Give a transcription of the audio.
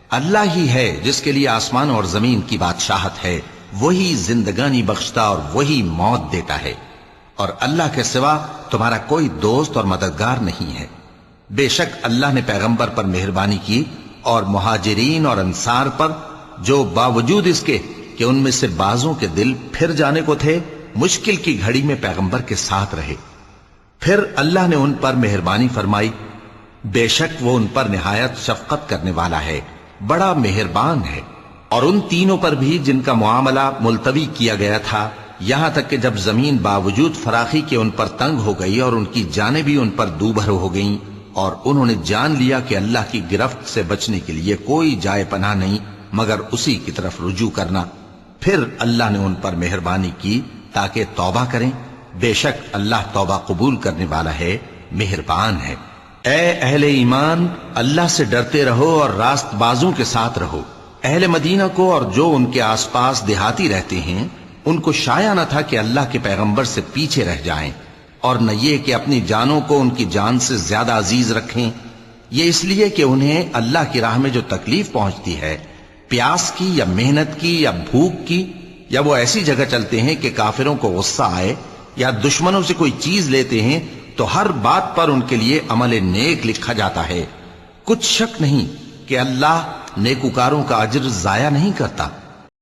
اللہ ہی ہے جس کے لیے آسمان اور زمین کی بادشاہت ہے، وہی زندگانی بخشتا اور وہی موت دیتا ہے، اور اللہ کے سوا تمہارا کوئی دوست اور مددگار نہیں ہے۔ بے شک اللہ نے پیغمبر پر مہربانی کی اور مہاجرین اور انصار پر، جو باوجود اس کے کہ ان میں سے بعضوں کے دل پھر جانے کو تھے، مشکل کی گھڑی میں پیغمبر کے ساتھ رہے۔ پھر اللہ نے ان پر مہربانی فرمائی، بے شک وہ ان پر نہایت شفقت کرنے والا ہے، بڑا مہربان ہے۔ اور ان تینوں پر بھی جن کا معاملہ ملتوی کیا گیا تھا، یہاں تک کہ جب زمین باوجود فراخی کے ان پر تنگ ہو گئی اور ان کی جانیں بھی ان پر دوبھر ہو گئیں، اور انہوں نے جان لیا کہ اللہ کی گرفت سے بچنے کے لیے کوئی جائے پناہ نہیں مگر اسی کی طرف رجوع کرنا، پھر اللہ نے ان پر مہربانی کی تاکہ توبہ کریں۔ بے شک اللہ توبہ قبول کرنے والا ہے، مہربان ہے۔ اے اہل ایمان، اللہ سے ڈرتے رہو اور راست بازوں کے ساتھ رہو۔ اہل مدینہ کو اور جو ان کے آس پاس دیہاتی رہتے ہیں، ان کو شایع نہ تھا کہ اللہ کے پیغمبر سے پیچھے رہ جائیں، اور نہ یہ کہ اپنی جانوں کو ان کی جان سے زیادہ عزیز رکھیں۔ یہ اس لیے کہ انہیں اللہ کی راہ میں جو تکلیف پہنچتی ہے، پیاس کی یا محنت کی یا بھوک کی، یا وہ ایسی جگہ چلتے ہیں کہ کافروں کو غصہ آئے، یا دشمنوں سے کوئی چیز لیتے ہیں، تو ہر بات پر ان کے لیے عمل نیک لکھا جاتا ہے۔ کچھ شک نہیں کہ اللہ نیکوکاروں کا اجر ضائع نہیں کرتا۔